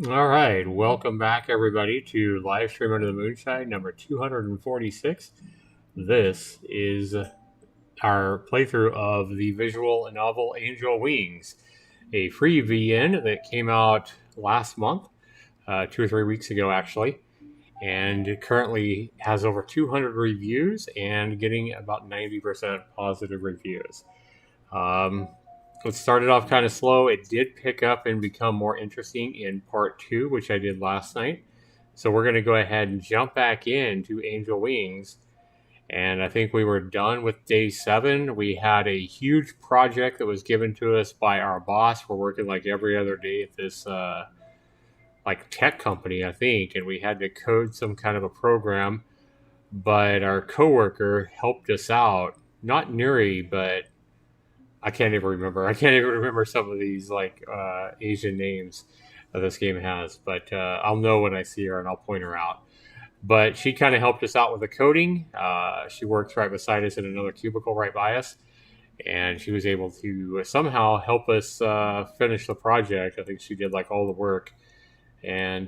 All right, welcome back everybody to LiveStream Under the Moonshine number 246. This is our playthrough of the visual novel Angel Wings, a free VN that came out last month, 2 or 3 weeks ago actually, and it currently has over 200 reviews and getting about 90% positive reviews. It started off kind of slow. It did pick up and become more interesting in part 2, which I did last night. So we're going to go ahead and jump back into Angel Wings. And I think we were done with day 7. We had a huge project that was given to us by our boss. We're working like every other day at this like tech company, I think, and we had to code some kind of a program. But our coworker helped us out. Not Nuri, but I can't even remember. I can't even remember some of these like Asian names that this game has, but I'll know when I see her and I'll point her out. But she kind of helped us out with the coding. She works right beside us in another cubicle right by us, and she was able to somehow help us finish the project. I think she did like all the work and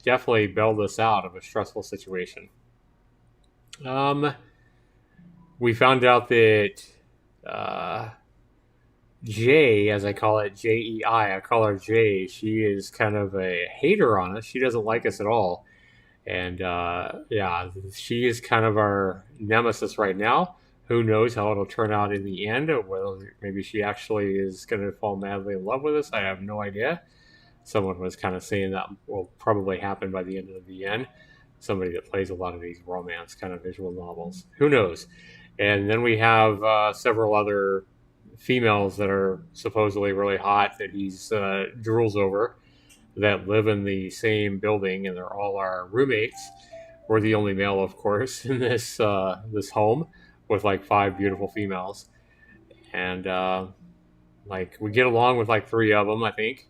definitely bailed us out of a stressful situation. We found out that Jay, as I call it, Jei, I call her Jay. She is kind of a hater on us. She doesn't like us at all. And yeah, she is kind of our nemesis right now. Who knows how it'll turn out in the end? Whether maybe she actually is going to fall madly in love with us. I have no idea. Someone was kind of saying that will probably happen by the end of the end. Somebody that plays a lot of these romance kind of visual novels. Who knows? And then we have several other females that are supposedly really hot that he's drools over that live in the same building, and they're all our roommates. We're the only male, of course, in this this home with like 5 beautiful females, and like we get along with like 3 of them, I think.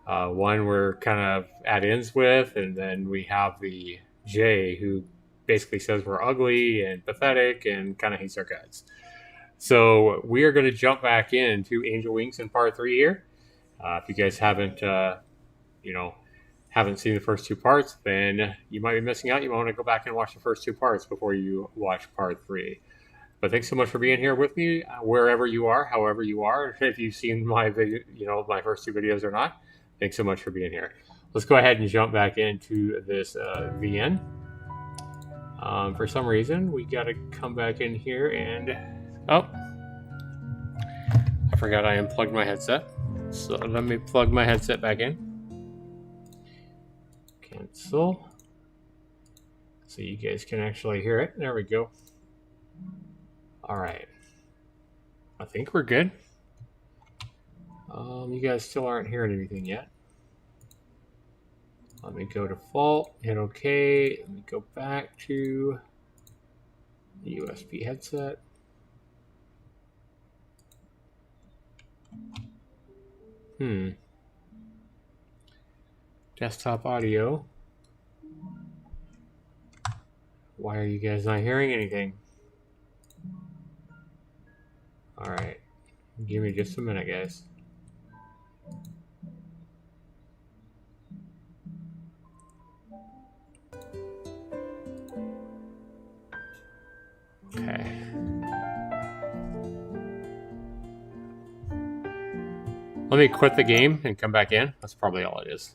One we're kind of at ends with, and then we have the Jay who basically says we're ugly and pathetic and kind of hates our guts. So we are going to jump back into Angel Wings in part 3 here. If you guys haven't, haven't seen the first 2 parts, then you might be missing out. You might want to go back and watch the first 2 parts before you watch part 3. But thanks so much for being here with me, wherever you are, however you are. If you've seen my video, my first 2 videos or not, thanks so much for being here. Let's go ahead and jump back into this VN. For some reason, we got to come back in here and... Oh, I forgot I unplugged my headset. So let me plug my headset back in. Cancel. So you guys can actually hear it. There we go. All right. I think we're good. You guys still aren't hearing anything yet. Let me go to default, hit OK. Let me go back to the USB headset. Desktop audio. Why are you guys not hearing anything? All right. Give me just a minute, guys. Okay. Let me quit the game and come back in. That's probably all it is.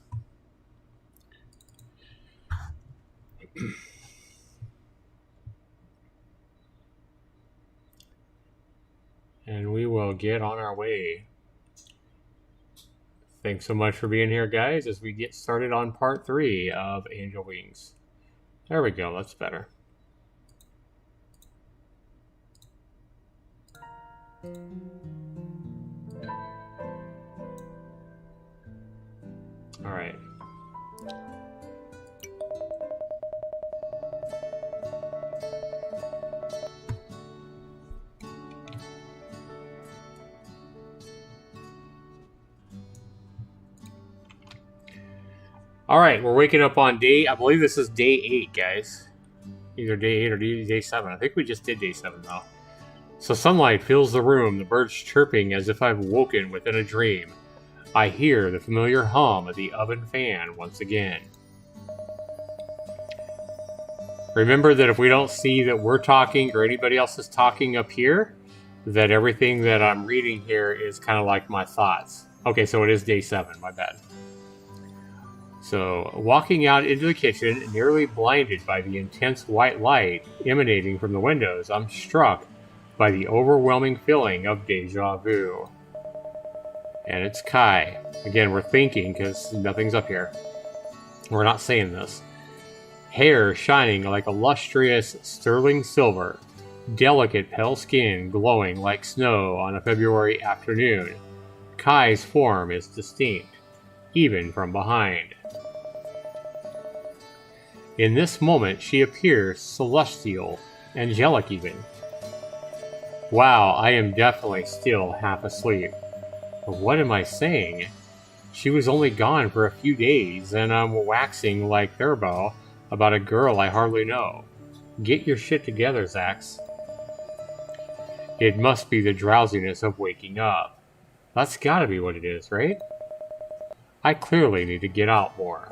And we will get on our way. Thanks so much for being here, guys, as we get started on part 3 of Angel Wings. There we go. That's better. All right. All right, we're waking up on I believe this is day 8, guys. Either day 8 or day 7. I think we just did day 7, though. So sunlight fills the room, the birds chirping as if I've woken within a dream. I hear the familiar hum of the oven fan once again. Remember that if we don't see that we're talking or anybody else is talking up here, that everything that I'm reading here is kind of like my thoughts. Okay, so it is day 7, my bad. So, walking out into the kitchen, nearly blinded by the intense white light emanating from the windows, I'm struck by the overwhelming feeling of deja vu. And it's Kai. Again, we're thinking because nothing's up here. We're not saying this. Hair shining like a lustrous sterling silver. Delicate pale skin glowing like snow on a February afternoon. Kai's form is distinct, even from behind. In this moment, she appears celestial, angelic even. Wow, I am definitely still half asleep. But what am I saying? She was only gone for a few days, and I'm waxing like Thurbo about a girl I hardly know. Get your shit together, Zax. It must be the drowsiness of waking up. That's gotta be what it is, right? I clearly need to get out more.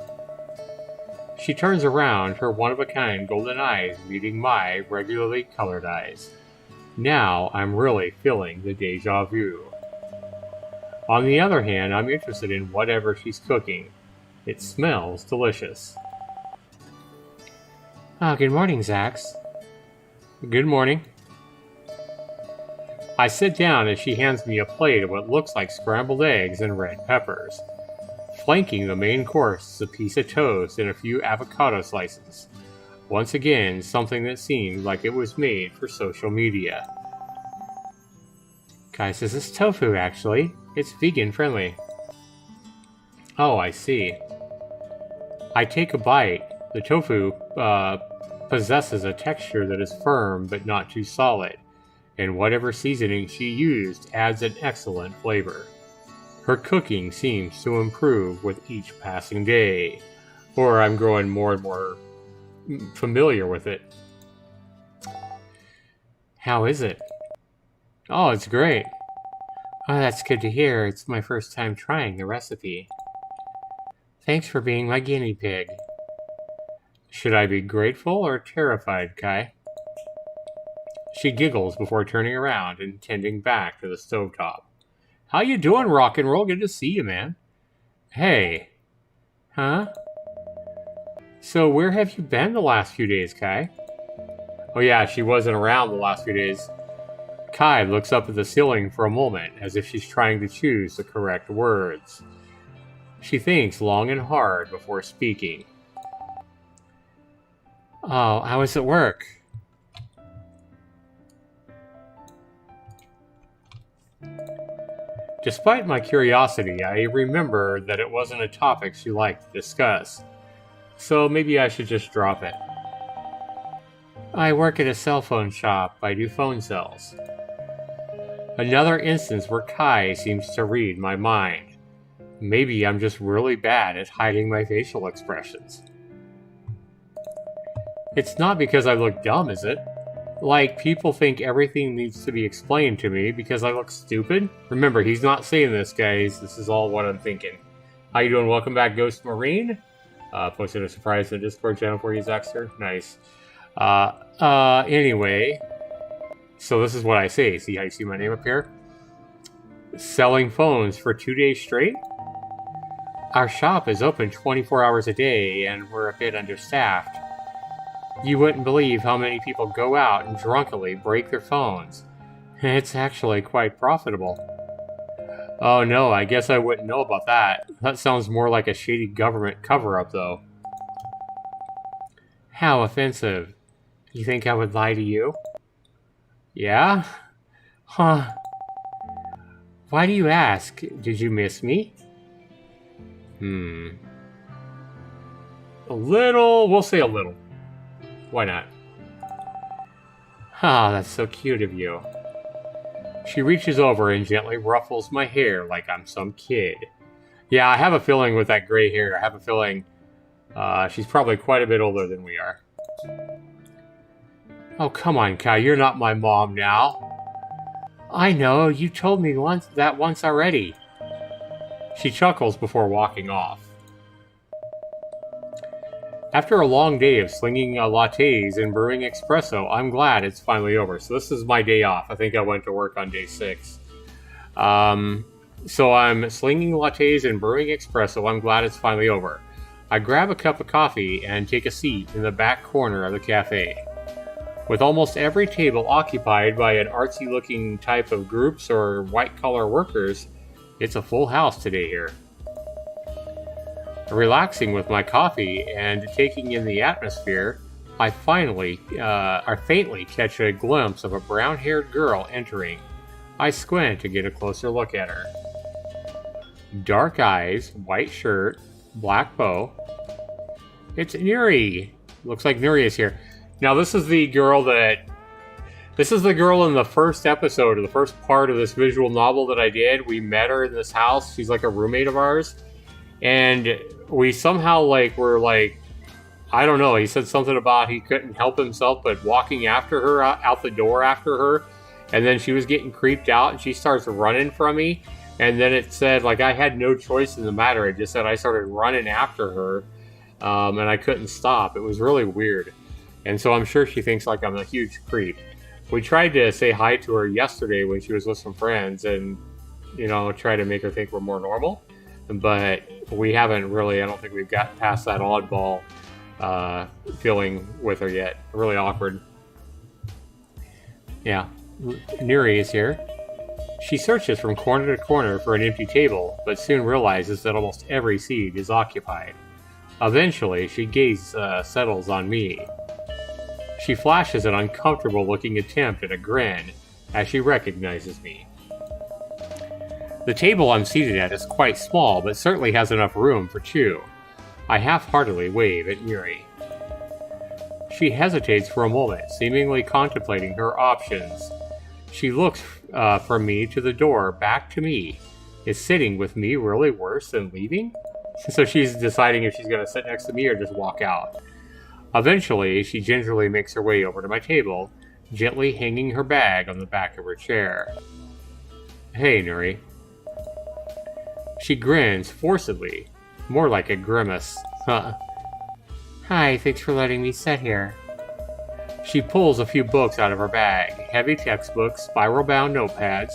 She turns around, her one-of-a-kind golden eyes meeting my regularly colored eyes. Now I'm really feeling the deja vu. On the other hand, I'm interested in whatever she's cooking. It smells delicious. Oh, good morning, Zax. Good morning. I sit down as she hands me a plate of what looks like scrambled eggs and red peppers. Flanking the main course is a piece of toast and a few avocado slices. Once again, something that seemed like it was made for social media. Guys, this is tofu, actually. It's vegan friendly. Oh, I see. I take a bite. The tofu possesses a texture that is firm but not too solid, and whatever seasoning she used adds an excellent flavor. Her cooking seems to improve with each passing day, or I'm growing more and more familiar with it. How is it? Oh, it's great. Oh, that's good to hear. It's my first time trying the recipe. Thanks for being my guinea pig. Should I be grateful or terrified, Kai? She giggles before turning around and tending back to the stovetop. How you doing, rock and roll? Good to see you, man. Hey. Huh? So where have you been the last few days, Kai? Oh yeah, she wasn't around the last few days. Kai looks up at the ceiling for a moment, as if she's trying to choose the correct words. She thinks long and hard before speaking. Oh, I was at work. Despite my curiosity, I remember that it wasn't a topic she liked to discuss. So maybe I should just drop it. I work at a cell phone shop. I do phone sales. Another instance where Kai seems to read my mind. Maybe I'm just really bad at hiding my facial expressions. It's not because I look dumb, is it? Like, people think everything needs to be explained to me because I look stupid? Remember, he's not saying this, guys. This is all what I'm thinking. How you doing? Welcome back, Ghost Marine. Posted a surprise in the Discord channel for you, Zaxter. Nice. Anyway. So this is what I say. See how you see my name up here? Selling phones for 2 days straight? Our shop is open 24 hours a day, and we're a bit understaffed. You wouldn't believe how many people go out and drunkenly break their phones. It's actually quite profitable. Oh no, I guess I wouldn't know about that. That sounds more like a shady government cover-up, though. How offensive. You think I would lie to you? Yeah? Huh. Why do you ask? Did you miss me? A little, we'll say a little. Why not? Ah, that's so cute of you. She reaches over and gently ruffles my hair like I'm some kid. Yeah, I have a feeling with that gray hair, I have a feeling she's probably quite a bit older than we are. Oh, come on, Kai, you're not my mom now. I know, you told me once already. She chuckles before walking off. After a long day of slinging lattes and brewing espresso, I'm glad it's finally over. So this is my day off. I think I went to work on day 6. So I'm slinging lattes and brewing espresso. I'm glad it's finally over. I grab a cup of coffee and take a seat in the back corner of the cafe. With almost every table occupied by an artsy-looking type of groups or white-collar workers, it's a full house today here. Relaxing with my coffee and taking in the atmosphere, I faintly catch a glimpse of a brown-haired girl entering. I squint to get a closer look at her. Dark eyes, white shirt, black bow. It's Nuri. Looks like Nuri is here. Now this is the girl in the first episode, or the first part of this visual novel that I did. We met her in this house. She's like a roommate of ours. And we somehow were I don't know, he said something about he couldn't help himself but walking after her, out the door after her. And then she was getting creeped out and she starts running from me. And then it said, I had no choice in the matter. It just said I started running after her and I couldn't stop. It was really weird. And so I'm sure she thinks I'm a huge creep. We tried to say hi to her yesterday when she was with some friends and, try to make her think we're more normal. But we haven't really, I don't think we've got past that oddball feeling with her yet. Really awkward. Yeah, Nuri is here. She searches from corner to corner for an empty table, but soon realizes that almost every seat is occupied. Eventually, she gaze settles on me. She flashes an uncomfortable-looking attempt at a grin as she recognizes me. The table I'm seated at is quite small, but certainly has enough room for 2. I half-heartedly wave at Nuri. She hesitates for a moment, seemingly contemplating her options. She looks from me to the door, back to me. Is sitting with me really worse than leaving? So she's deciding if she's going to sit next to me or just walk out. Eventually, she gingerly makes her way over to my table, gently hanging her bag on the back of her chair. Hey, Nuri. She grins forcedly, more like a grimace. Hi, thanks for letting me sit here. She pulls a few books out of her bag, heavy textbooks, spiral-bound notepads,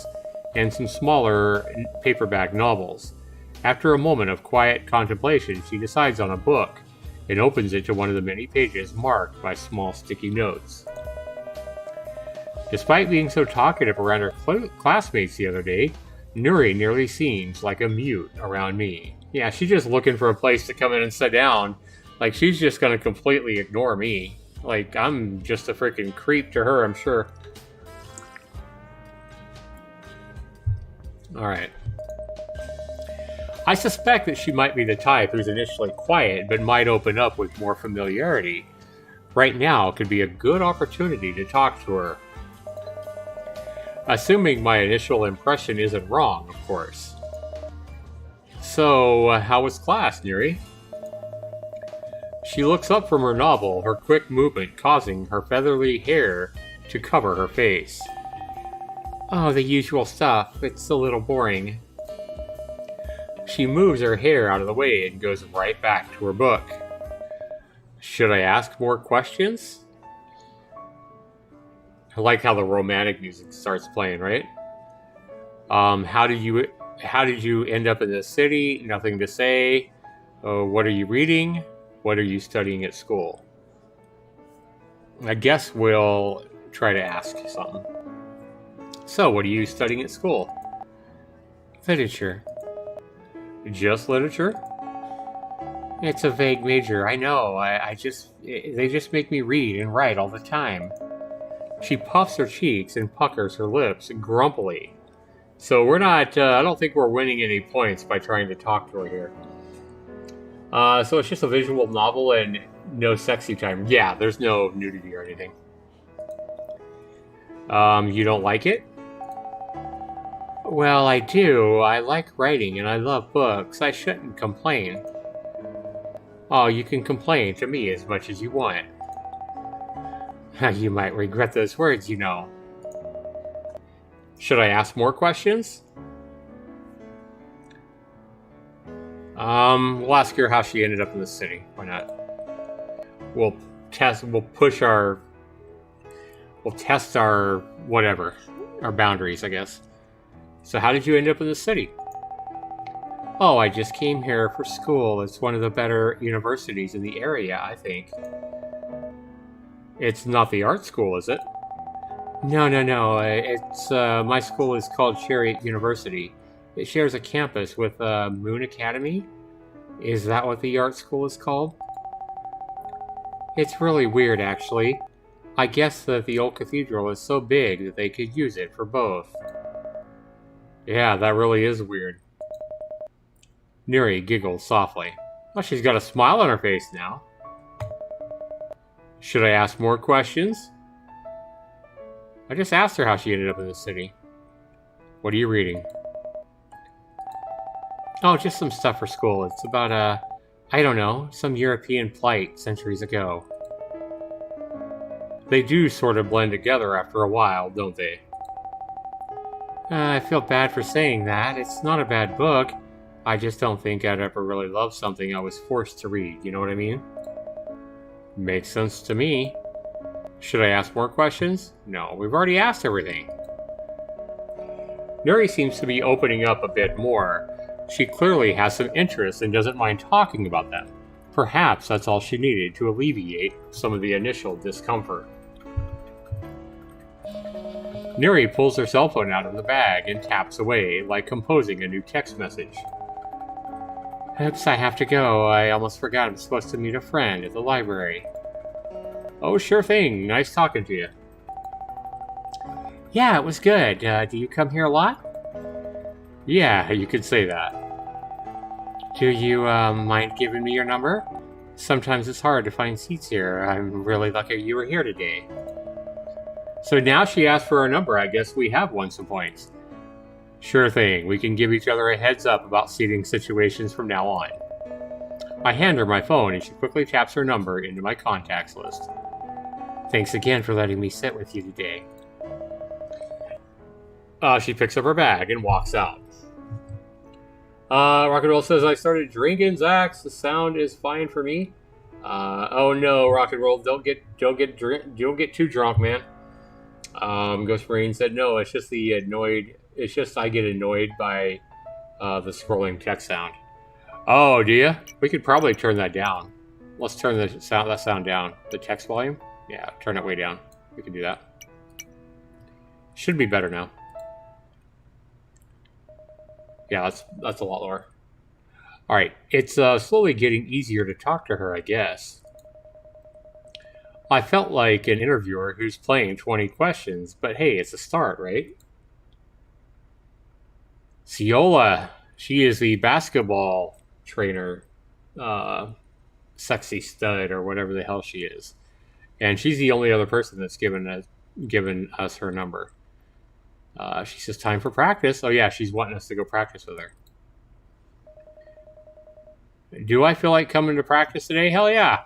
and some smaller paperback novels. After a moment of quiet contemplation, she decides on a book and opens it to one of the many pages marked by small sticky notes. Despite being so talkative around her classmates the other day, Nuri nearly seems like a mute around me. Yeah, she's just looking for a place to come in and sit down. She's just going to completely ignore me. I'm just a freaking creep to her, I'm sure. Alright. I suspect that she might be the type who's initially quiet, but might open up with more familiarity. Right now could be a good opportunity to talk to her. Assuming my initial impression isn't wrong, of course. So, how was class, Nuri? She looks up from her novel, her quick movement causing her feathery hair to cover her face. Oh, the usual stuff. It's a little boring. She moves her hair out of the way and goes right back to her book. Should I ask more questions? I like how the romantic music starts playing, right? How did you end up in this city? Nothing to say. What are you reading? What are you studying at school? I guess we'll try to ask something. So, what are you studying at school? Literature. Just literature? It's a vague major, I know. They just make me read and write all the time. She puffs her cheeks and puckers her lips grumpily. So we're not, I don't think we're winning any points by trying to talk to her here. So it's just a visual novel and no sexy time. Yeah, there's no nudity or anything. You don't like it? Well, I do. I like writing and I love books. I shouldn't complain. Oh, you can complain to me as much as you want. You might regret those words, you know. Should I ask more questions? We'll ask her how she ended up in the city. Why not? We'll test our whatever, our boundaries, I guess. So how did you end up in the city? Oh, I just came here for school. It's one of the better universities in the area, I think. It's not the art school, is it? No. It's my school is called Chariot University. It shares a campus with Moon Academy. Is that what the art school is called? It's really weird, actually. I guess that the old cathedral is so big that they could use it for both. Yeah, that really is weird. Neri giggles softly. Oh, she's got a smile on her face now. Should I ask more questions? I just asked her how she ended up in the city. What are you reading? Oh, just some stuff for school. It's about, I don't know, some European plight centuries ago. They do sort of blend together after a while, don't they? I feel bad for saying that. It's not a bad book. I just don't think I'd ever really love something I was forced to read, you know what I mean? Makes sense to me. Should I ask more questions? No, we've already asked everything. Neri seems to be opening up a bit more. She clearly has some interest and doesn't mind talking about them. Perhaps that's all she needed to alleviate some of the initial discomfort. Neri pulls her cell phone out of the bag and taps away, like composing a new text message. Oops, I have to go. I almost forgot I'm supposed to meet a friend at the library. Oh, sure thing. Nice talking to you. Yeah, it was good. Do you come here a lot? Yeah, you could say that. Do you mind giving me your number? Sometimes it's hard to find seats here. I'm really lucky you were here today. So now she asked for our number. I guess we have won some points. Sure thing. We can give each other a heads up about seating situations from now on. I hand her my phone and she quickly taps her number into my contacts list. Thanks again for letting me sit with you today. She picks up her bag and walks out. Rock and Roll says, I started drinking, Zax. The sound is fine for me. Oh no, Rock and Roll, don't get too drunk, man. Ghost Marine said, no, it's just I get annoyed by the scrolling text sound. Oh, do you? We could probably turn that down. Let's turn that sound down. The text volume? Yeah, turn it way down. We can do that. Should be better now. Yeah, that's a lot lower. Alright, it's slowly getting easier to talk to her, I guess. I felt like an interviewer who's playing 20 questions, but hey, it's a start, right? Ciola, she is the basketball trainer, sexy stud, or whatever the hell she is. And she's the only other person that's given us her number. She says, time for practice. Oh yeah, she's wanting us to go practice with her. Do I feel like coming to practice today? Hell yeah.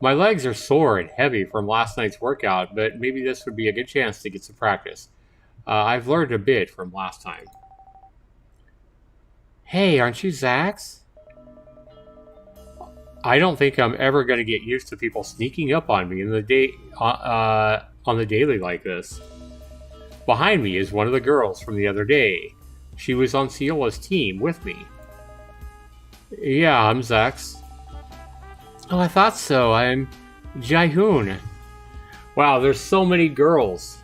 My legs are sore and heavy from last night's workout, but maybe this would be a good chance to get some practice. I've learned a bit from last time. Hey, aren't you Zax? I don't think I'm ever going to get used to people sneaking up on me on the daily like this. Behind me is one of the girls from the other day. She was on Ciola's team with me. Yeah, I'm Zax. Oh, I thought so. I'm Jaihoon. Wow, there's so many girls.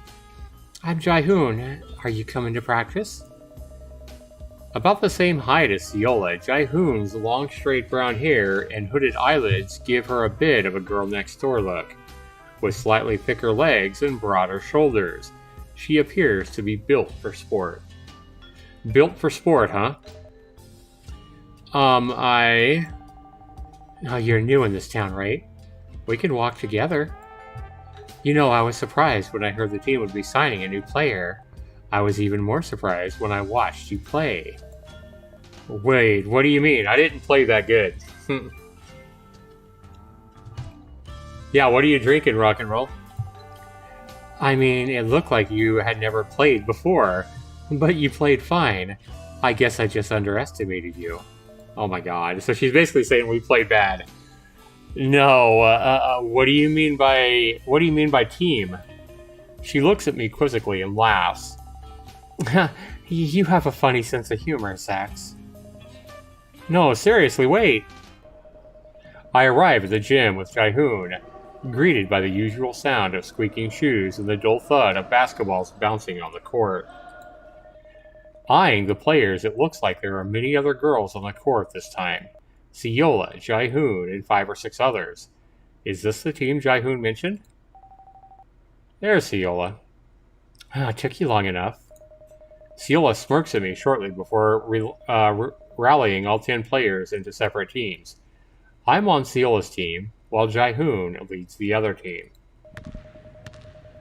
I'm Jaihoon. Are you coming to practice? About the same height as Ciola, Jaihoon's long straight brown hair and hooded eyelids give her a bit of a girl next door look. With slightly thicker legs and broader shoulders, she appears to be built for sport. Built for sport, huh? Oh, you're new in this town, right? We can walk together. You know, I was surprised when I heard the team would be signing a new player. I was even more surprised when I watched you play. Wait, what do you mean? I didn't play that good. Yeah, what are you drinking, Rock and Roll? I mean, it looked like you had never played before, but you played fine. I guess I just underestimated you. Oh my god. So she's basically saying we played bad. No, what do you mean by team? She looks at me quizzically and laughs. You have a funny sense of humor, Zax. No, seriously, wait. I arrive at the gym with Jaihoon, greeted by the usual sound of squeaking shoes and the dull thud of basketballs bouncing on the court. Eyeing the players, it looks like there are many other girls on the court this time. Ciola, Jaihoon, and 5 or 6 others. Is this the team Jaihoon mentioned? There's Ciola. Took you long enough. Ciola smirks at me shortly before rallying all 10 players into separate teams. I'm on Ciola's team, while Jaihoon leads the other team.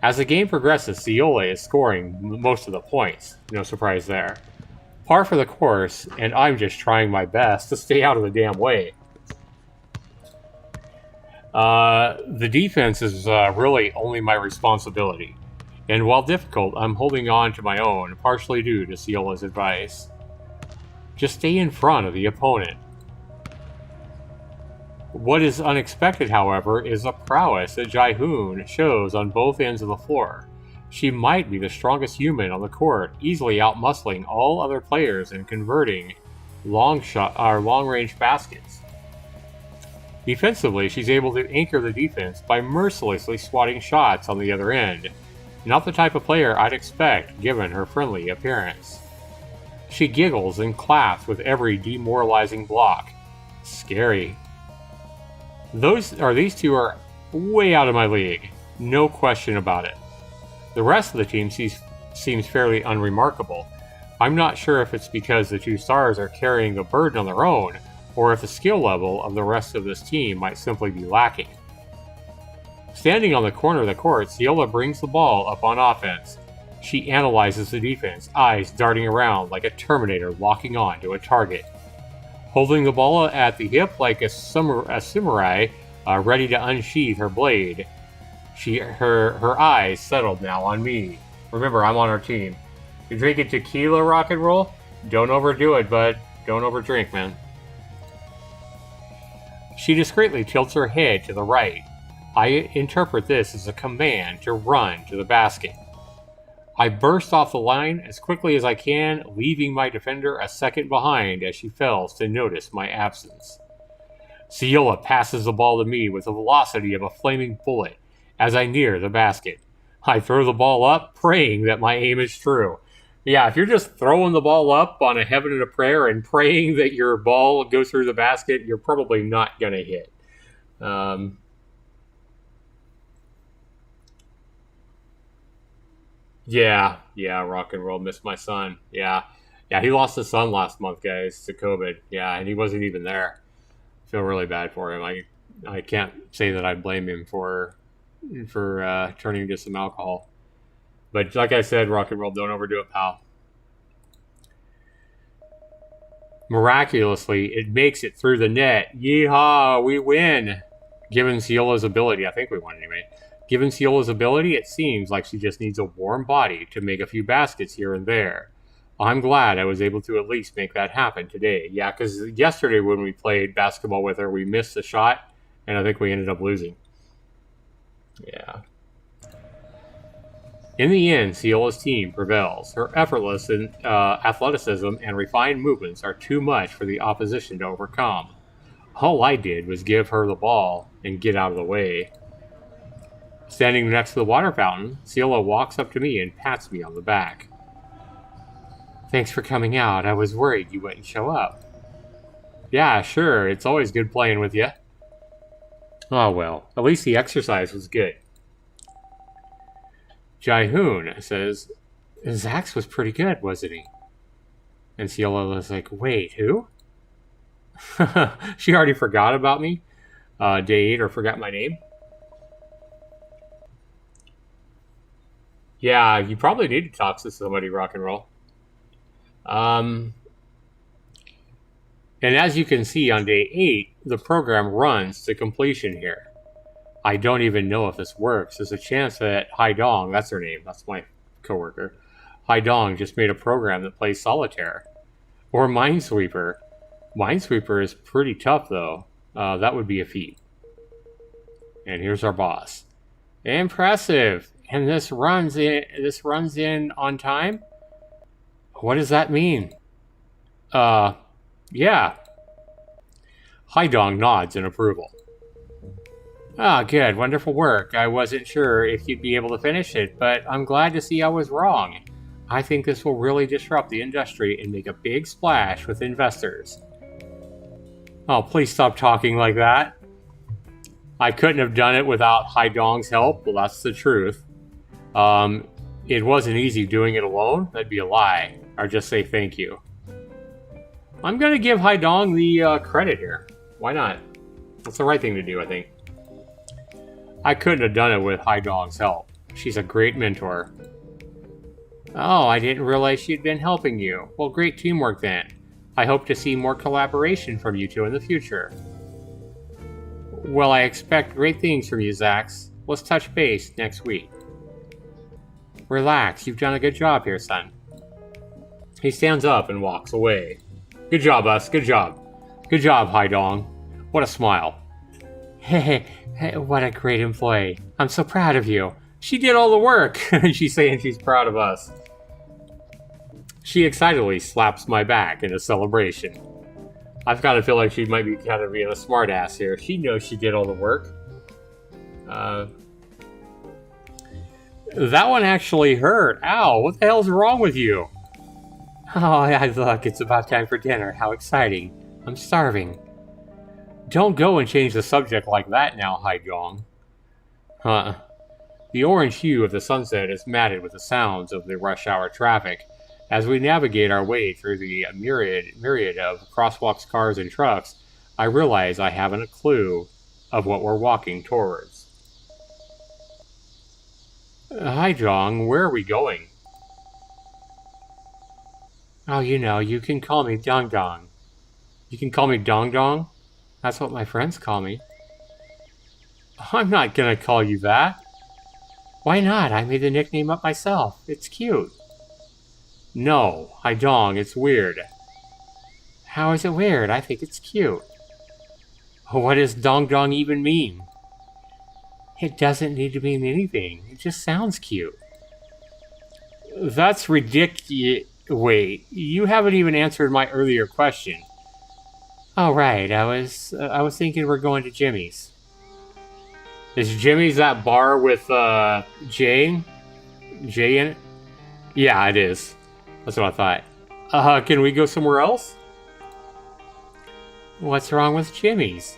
As the game progresses, Ciola is scoring most of the points. No surprise there. Par for the course, and I'm just trying my best to stay out of the damn way. The defense is really only my responsibility. And while difficult, I'm holding on to my own, partially due to Ciola's advice. Just stay in front of the opponent. What is unexpected, however, is the prowess that Jaihoon shows on both ends of the floor. She might be the strongest human on the court, easily outmuscling all other players and converting long-range baskets. Defensively, she's able to anchor the defense by mercilessly swatting shots on the other end. Not the type of player I'd expect, given her friendly appearance. She giggles and claps with every demoralizing block. Scary. These two are way out of my league. No question about it. The rest of the team seems fairly unremarkable. I'm not sure if it's because the 2 stars are carrying the burden on their own, or if the skill level of the rest of this team might simply be lacking. Standing on the corner of the court, Ciola brings the ball up on offense. She analyzes the defense, eyes darting around like a Terminator locking on to a target. Holding the ball at the hip like a samurai ready to unsheath her blade. Her eyes settled now on me. Remember, I'm on her team. You drinking tequila, rock and roll? Don't overdo it, bud. Don't overdrink, man. She discreetly tilts her head to the right. I interpret this as a command to run to the basket. I burst off the line as quickly as I can, leaving my defender a second behind as she fails to notice my absence. Ciola passes the ball to me with the velocity of a flaming bullet as I near the basket. I throw the ball up, praying that my aim is true. Yeah, if you're just throwing the ball up on a heaven and a prayer and praying that your ball goes through the basket, you're probably not going to hit. Yeah, rock and roll. Missed my son. Yeah, he lost his son last month, guys, to COVID. Yeah, and he wasn't even there. I feel really bad for him. I can't say that I blame him for turning to some alcohol. But like I said, rock and roll, don't overdo it, pal. Miraculously, it makes it through the net. Yeehaw, we win. Given Ciola's ability, I think we won anyway. Given Ciola's ability, it seems like she just needs a warm body to make a few baskets here and there. I'm glad I was able to at least make that happen today. Yeah, because yesterday when we played basketball with her, we missed a shot, and I think we ended up losing. Yeah. In the end, Ciola's team prevails. Her effortless athleticism and refined movements are too much for the opposition to overcome. All I did was give her the ball and get out of the way. Standing next to the water fountain, Ciola walks up to me and pats me on the back. Thanks for coming out. I was worried you wouldn't show up. Yeah, sure. It's always good playing with you. Oh well, at least the exercise was good. Jaihoon says, Zax was pretty good, wasn't he? And Ciola was like, wait, who? She already forgot about me? Day 8 or forgot my name? Yeah, you probably need to talk to somebody, rock and roll. And as you can see on day 8, the program runs to completion here. I don't even know if this works. There's a chance that Haidong, that's her name, that's my coworker, Haidong just made a program that plays solitaire. Or Minesweeper. Minesweeper is pretty tough, though. That would be a feat. And here's our boss. Impressive. And this runs in on time? What does that mean? Yeah. Haidong nods in approval. Ah, good. Wonderful work. I wasn't sure if you'd be able to finish it, but I'm glad to see I was wrong. I think this will really disrupt the industry and make a big splash with investors. Oh, please stop talking like that. I couldn't have done it without Haidong's help. Well, that's the truth. It wasn't easy doing it alone. That'd be a lie. Or just say thank you. I'm gonna give Haidong the credit here. Why not? That's the right thing to do, I think. I couldn't have done it with Haidong's help. She's a great mentor. Oh, I didn't realize she'd been helping you. Well, great teamwork then. I hope to see more collaboration from you two in the future. Well, I expect great things from you, Zax. Let's touch base next week. Relax, you've done a good job here, son. He stands up and walks away. Good job, us. Good job. Good job, Haidong. What a smile. Hey, what a great employee. I'm so proud of you. She did all the work. She's saying she's proud of us. She excitedly slaps my back in a celebration. I've got to feel like she might be kind of being a smartass here. She knows she did all the work. That one actually hurt. Ow, what the hell's wrong with you? Oh, yeah, look, it's about time for dinner. How exciting. I'm starving. Don't go and change the subject like that now, Haidong. Huh. The orange hue of the sunset is matted with the sounds of the rush hour traffic. As we navigate our way through the myriad of crosswalks, cars, and trucks, I realize I haven't a clue of what we're walking towards. Haidong, where are we going? Oh, you know, you can call me Dong Dong. You can call me Dong Dong? That's what my friends call me. I'm not gonna call you that. Why not? I made the nickname up myself. It's cute. No, Haidong, it's weird. How is it weird? I think it's cute. What does Dong Dong even mean? It doesn't need to mean anything. It just sounds cute. That's ridiculous. Wait, you haven't even answered my earlier question. Oh, right. I was thinking we're going to Jimmy's. Is Jimmy's that bar with Jay? Jay in it? Yeah, it is. That's what I thought. Can we go somewhere else? What's wrong with Jimmy's?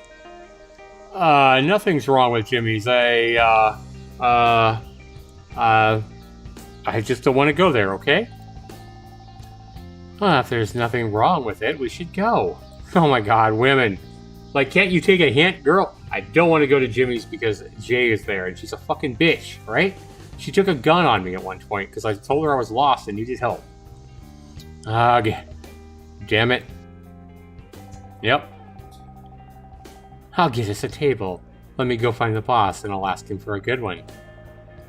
Nothing's wrong with Jimmy's. I just don't want to go there, okay? Well, if there's nothing wrong with it, we should go. Oh my god, women. Like, can't you take a hint? Girl, I don't want to go to Jimmy's because Jay is there and she's a fucking bitch, right? She took a gun on me at one point because I told her I was lost and needed help. Damn it. Yep. I'll get us a table. Let me go find the boss and I'll ask him for a good one.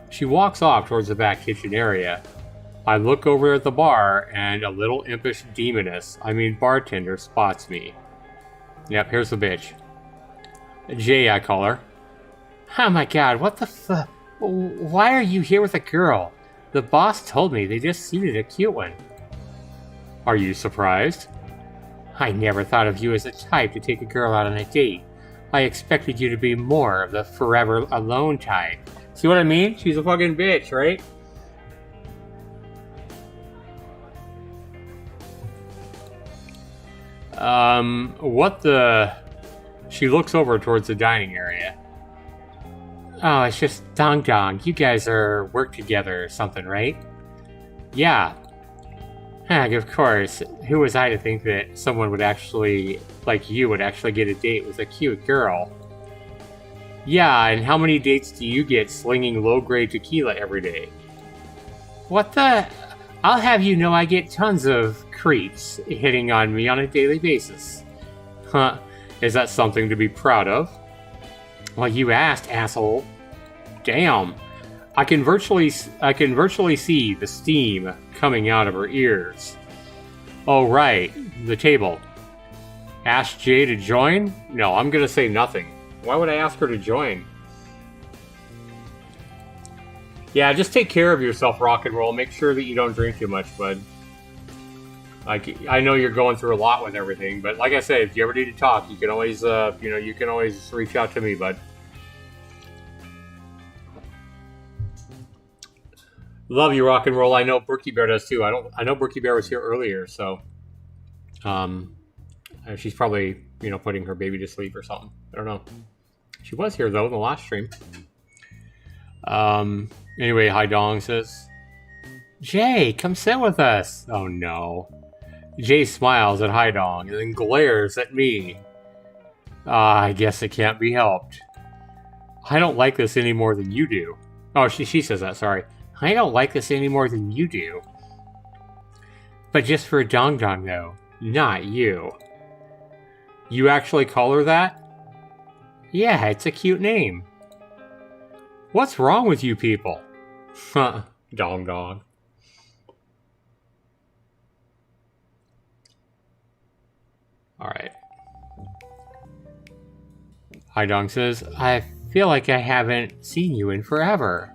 She walks off towards the back kitchen area. I look over at the bar and a little impish bartender spots me. Yep, here's the bitch. Jay, I call her. Oh my god, what the fuck? Why are you here with a girl? The boss told me they just seated a cute one. Are you surprised? I never thought of you as the type to take a girl out on a date. I expected you to be more of the forever alone type. See what I mean? She's a fucking bitch, right? What the... She looks over towards the dining area. Oh, it's just Dong Dong. You guys work together or something, right? Yeah. Of course. Who was I to think that someone would actually, like you, would actually get a date with a cute girl? Yeah, and how many dates do you get slinging low-grade tequila every day? What the... I'll have you know I get tons of creeps hitting on me on a daily basis. Huh, is that something to be proud of? Well, you asked, asshole. Damn. I can virtually see the steam coming out of her ears. Oh, right, the table. Ask Jay to join? No, I'm gonna say nothing. Why would I ask her to join? Yeah, just take care of yourself, Rock and Roll. Make sure that you don't drink too much, bud. Like, I know you're going through a lot with everything, but like I said, if you ever need to talk, you can always, you can always reach out to me, bud. Love you, Rock and Roll. I know Brookie Bear does too. I know Brookie Bear was here earlier, so she's probably, putting her baby to sleep or something. I don't know. She was here though in the last stream. Anyway, Hi Dong says, Jay, come sit with us. Oh no. Jay smiles at Hi Dong and then glares at me. I guess it can't be helped. I don't like this any more than you do. Oh, she says that, sorry. I don't like this any more than you do. But just for a Dong Dong, though. Not you. You actually call her that? Yeah, it's a cute name. What's wrong with you people? Huh, Dong Dong. Alright. Hi Dong says, I feel like I haven't seen you in forever.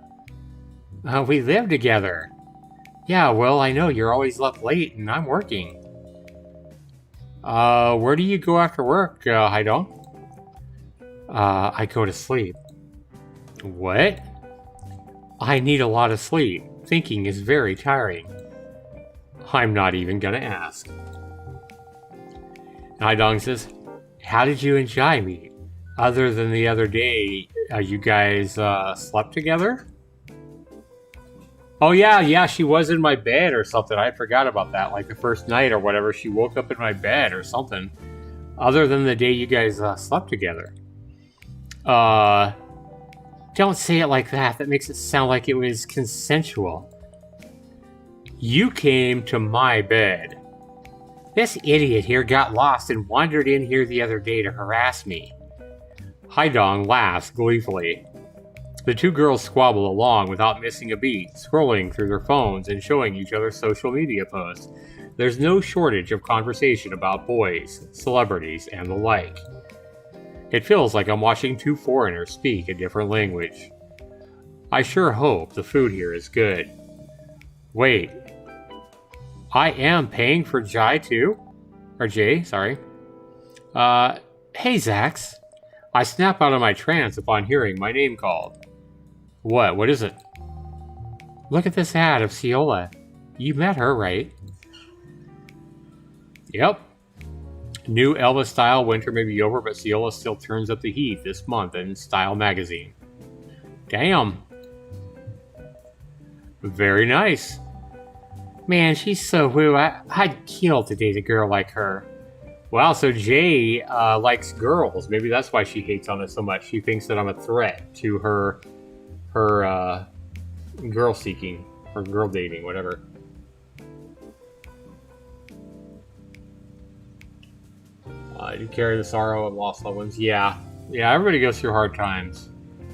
We live together. Yeah, well, I know you're always up late and I'm working. Where do you go after work, Hi Dong? I go to sleep. What? I need a lot of sleep. Thinking is very tiring. I'm not even gonna ask. Hi Dong says, how did you and Jai meet? Other than the other day, you guys slept together? Oh yeah, she was in my bed or something. I forgot about that. Like the first night or whatever, she woke up in my bed or something. Other than the day you guys slept together. Don't say it like that. That makes it sound like it was consensual. You came to my bed. This idiot here got lost and wandered in here the other day to harass me. Hai Dong laughs gleefully. The two girls squabble along without missing a beat, scrolling through their phones and showing each other social media posts. There's no shortage of conversation about boys, celebrities, and the like. It feels like I'm watching two foreigners speak a different language. I sure hope the food here is good. Wait. I am paying for Jai too? Or Jay, sorry. Hey Zax. I snap out of my trance upon hearing my name called. What is it? Look at this ad of Ciola. You met her, right? Yep. New Elvis style winter may be over, but Ciola still turns up the heat this month in Style magazine. Damn. Very nice. Man, she's so woo. I'd kill to date a girl like her. Wow, so Jay likes girls. Maybe that's why she hates on it so much. She thinks that I'm a threat to her girl seeking or girl dating, whatever. You carry the sorrow of lost loved ones. Yeah, everybody goes through hard times.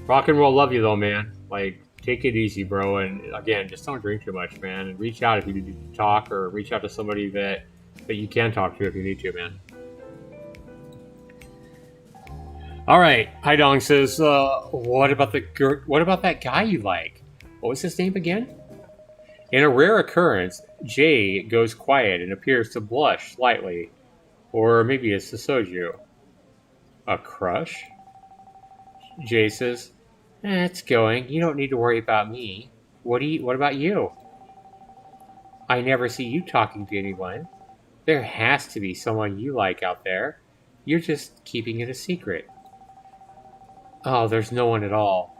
Rock and roll, love you though, man. Like, take it easy, bro. And again, just don't drink too much, man. And reach out if you need to talk, or reach out to somebody that you can talk to if you need to, man. All right, Hai Dong says, what about that guy you like? What was his name again? In a rare occurrence, Jay goes quiet and appears to blush slightly. Or maybe it's the soju. A crush? Jay says, it's going. You don't need to worry about me. What about you? I never see you talking to anyone. There has to be someone you like out there. You're just keeping it a secret. Oh, there's no one at all.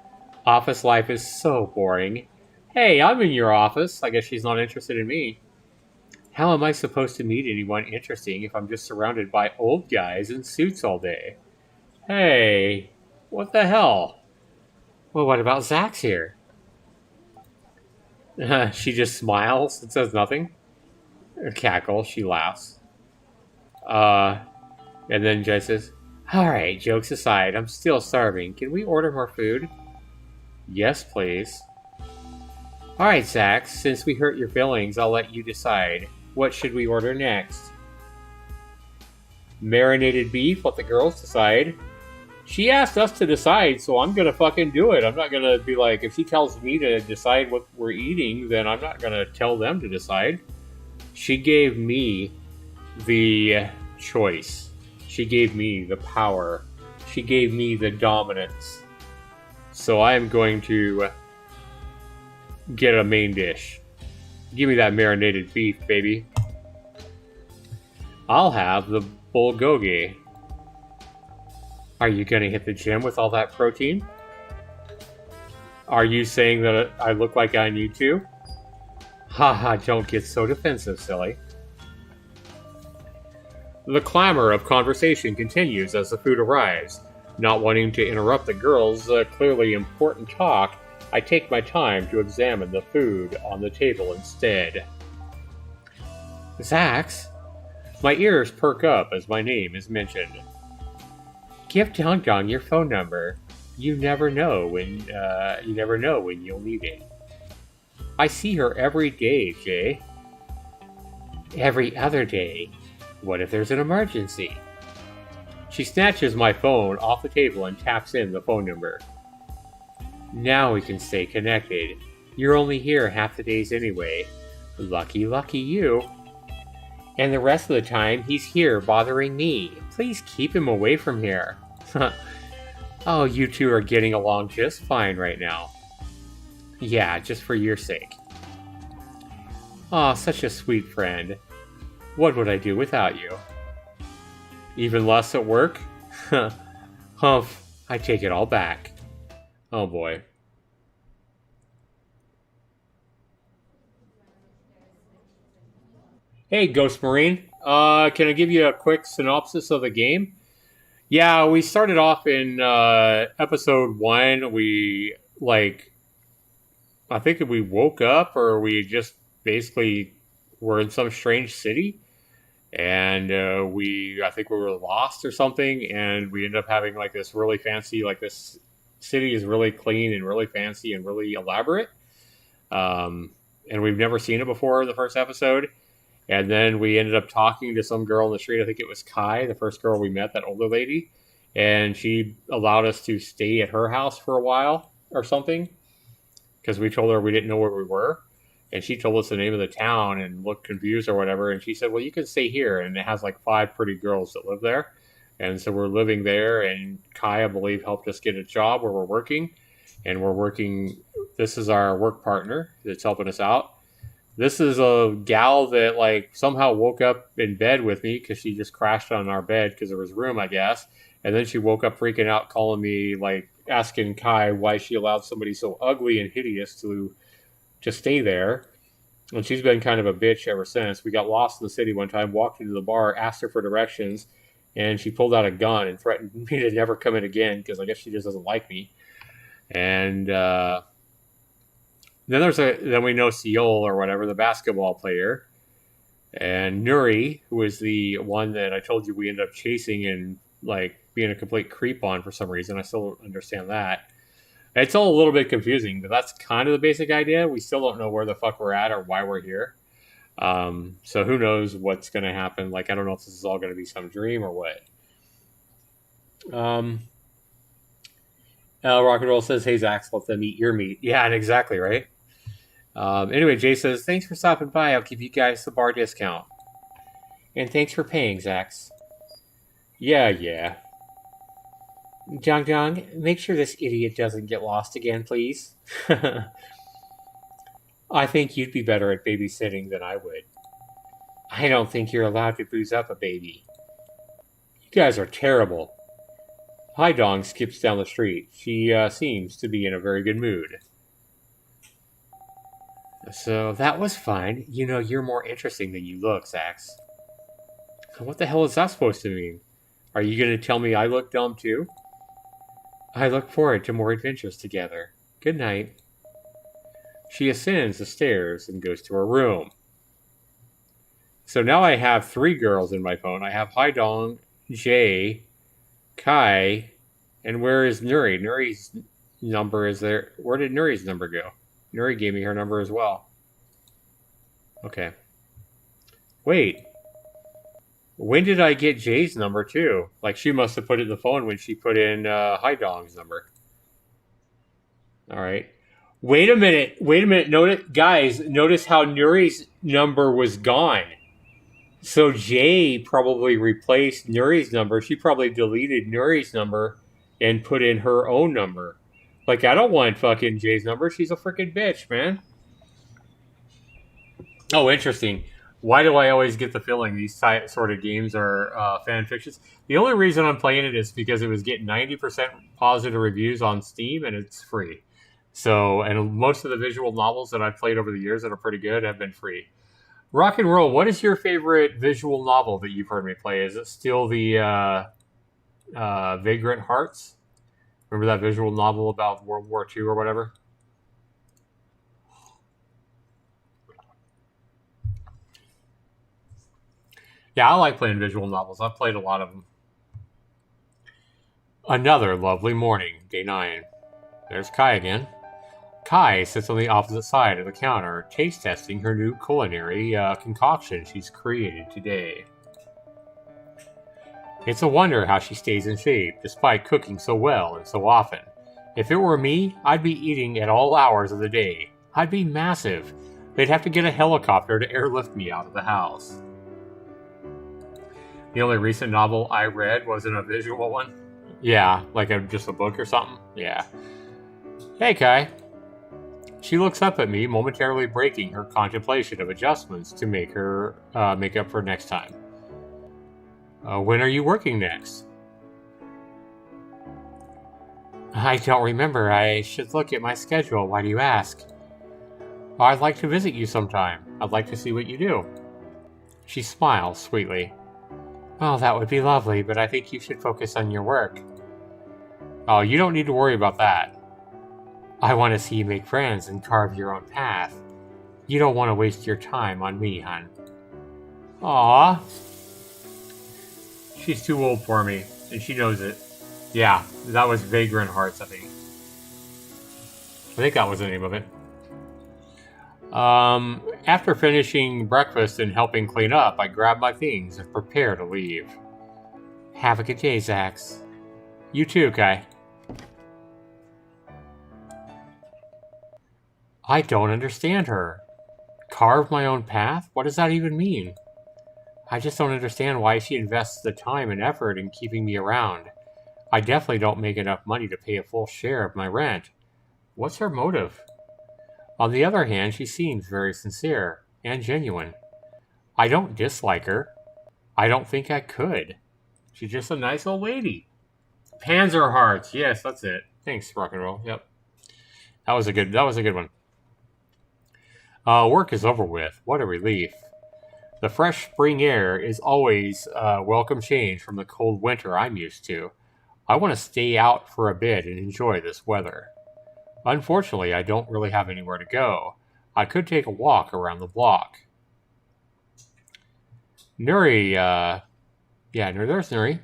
Office life is so boring. Hey, I'm in your office. I guess she's not interested in me. How am I supposed to meet anyone interesting if I'm just surrounded by old guys in suits all day? Hey, what the hell? Well, what about Zax here? She just smiles and says nothing. A cackle, she laughs. And then Jay says, alright, jokes aside, I'm still starving. Can we order more food? Yes, please. Alright, Zax, since we hurt your feelings, I'll let you decide. What should we order next? Marinated beef, let the girls decide. She asked us to decide, so I'm gonna fucking do it. I'm not gonna be like, if she tells me to decide what we're eating, then I'm not gonna tell them to decide. She gave me the choice. She gave me the power. She gave me the dominance. So I am going to get a main dish. Give me that marinated beef, baby. I'll have the bulgogi. Are you going to hit the gym with all that protein? Are you saying that I look like I need to? Haha, don't get so defensive, silly. The clamor of conversation continues as the food arrives. Not wanting to interrupt the girls' clearly important talk, I take my time to examine the food on the table instead. Zax? My ears perk up as my name is mentioned. Give Dong your phone number. You never know when you'll need it. I see her every day, Jay. Every other day. What if there's an emergency? She snatches my phone off the table and taps in the phone number. Now we can stay connected. You're only here half the days anyway. Lucky you. And the rest of the time, he's here bothering me. Please keep him away from here. Oh, you two are getting along just fine right now. Yeah, just for your sake. Aw, such a sweet friend. What would I do without you? Even less at work? Humph, I take it all back. Oh boy. Hey, Ghost Marine. Can I give you a quick synopsis of the game? Yeah, we started off in episode 1. I think we woke up or we just basically were in some strange city. And I think we were lost or something. And we ended up having like this really fancy, like this city is really clean and really fancy and really elaborate. And we've never seen it before in the first episode. And then we ended up talking to some girl in the street. I think it was Kai, the first girl we met, that older lady. And she allowed us to stay at her house for a while or something. Because we told her we didn't know where we were. And she told us the name of the town and looked confused or whatever. And she said, well, you can stay here. And it has like 5 pretty girls that live there. And so we're living there. And Kai, I believe, helped us get a job where we're working. And we're working. This is our work partner that's helping us out. This is a gal that like somehow woke up in bed with me because she just crashed on our bed because there was room, I guess. And then she woke up freaking out, calling me, like asking Kai why she allowed somebody so ugly and hideous to stay there. And she's been kind of a bitch ever since. We got lost in the city one time, walked into the bar, asked her for directions, and she pulled out a gun and threatened me to never come in again because I guess she just doesn't like me. And then we know Seol or whatever, the basketball player, and Nuri, who is the one that I told you we ended up chasing and like being a complete creep on for some reason. I still don't understand that. It's all a little bit confusing, but that's kind of the basic idea. We still don't know where the fuck we're at or why we're here. So who knows what's going to happen? Like, I don't know if this is all going to be some dream or what. Rock and Roll says, hey, Zax, let them eat your meat. Yeah, exactly, right? Anyway, Jay says, thanks for stopping by. I'll give you guys the bar discount. And thanks for paying, Zax. Yeah. Jong, make sure this idiot doesn't get lost again, please. I think you'd be better at babysitting than I would. I don't think you're allowed to booze up a baby. You guys are terrible. Hai Dong skips down the street. She seems to be in a very good mood. So that was fine. You know, you're more interesting than you look, Zax. What the hell is that supposed to mean? Are you going to tell me I look dumb too? I look forward to more adventures together. Good night. She ascends the stairs and goes to her room. So now I have 3 girls in my phone. I have Hai Dong, Jay, Kai, and where is Nuri? Nuri's number is there. Where did Nuri's number go? Nuri gave me her number as well. Okay. Wait. When did I get Jay's number too? Like she must have put it in the phone when she put in Hi Dong's number. All right. Wait a minute. Wait a minute. Notice, guys. Notice how Nuri's number was gone. So Jay probably replaced Nuri's number. She probably deleted Nuri's number and put in her own number. Like I don't want fucking Jay's number. She's a freaking bitch, man. Oh, interesting. Why do I always get the feeling these sort of games are fan fictions? The only reason I'm playing it is because it was getting 90% positive reviews on Steam and it's free. So, and most of the visual novels that I've played over the years that are pretty good have been free. Rock and Roll, what is your favorite visual novel that you've heard me play? Is it still the Vagrant Hearts? Remember that visual novel about World War II or whatever? Yeah, I like playing visual novels. I've played a lot of them. Another lovely morning, day 9. There's Kai again. Kai sits on the opposite side of the counter, taste testing her new culinary concoction she's created today. It's a wonder how she stays in shape, despite cooking so well and so often. If it were me, I'd be eating at all hours of the day. I'd be massive. They'd have to get a helicopter to airlift me out of the house. The only recent novel I read wasn't a visual one. Yeah, like just a book or something. Yeah. Hey, Kai. She looks up at me, momentarily breaking her contemplation of adjustments to make up for next time. When are you working next? I don't remember. I should look at my schedule. Why do you ask? I'd like to visit you sometime. I'd like to see what you do. She smiles sweetly. Oh, that would be lovely, but I think you should focus on your work. Oh, you don't need to worry about that. I want to see you make friends and carve your own path. You don't want to waste your time on me, hon. Aww. She's too old for me, and she knows it. Yeah, that was Vagrant Hearts, I think. I think that was the name of it. After finishing breakfast and helping clean up, I grab my things and prepare to leave. Have a good day, Zax. You too, Kai. I don't understand her. Carve my own path? What does that even mean? I just don't understand why she invests the time and effort in keeping me around. I definitely don't make enough money to pay a full share of my rent. What's her motive? On the other hand, she seems very sincere and genuine. I don't dislike her. I don't think I could. She's just a nice old lady. Panzer Hearts. Yes, that's it. Thanks, Rock and Roll. Yep. That was a good one. Work is over with. What a relief. The fresh spring air is always a welcome change from the cold winter I'm used to. I want to stay out for a bit and enjoy this weather. Unfortunately, I don't really have anywhere to go. I could take a walk around the block. Nuri, there's Nuri.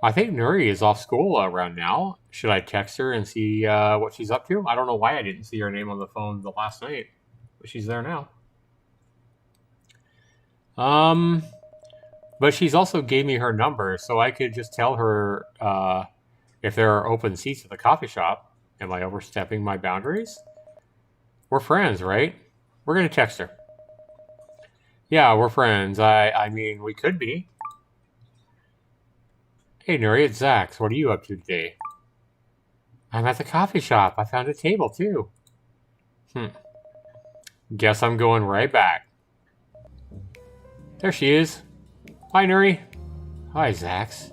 I think Nuri is off school around now. Should I text her and see what she's up to? I don't know why I didn't see her name on the phone the last night, but she's there now. But she's also gave me her number, so I could just tell her if there are open seats at the coffee shop. Am I overstepping my boundaries? We're friends, right? We're going to text her. Yeah, we're friends. I mean, we could be. Hey, Nuri, it's Zax. What are you up to today? I'm at the coffee shop. I found a table, too. Guess I'm going right back. There she is. Hi, Nuri. Hi, Zax.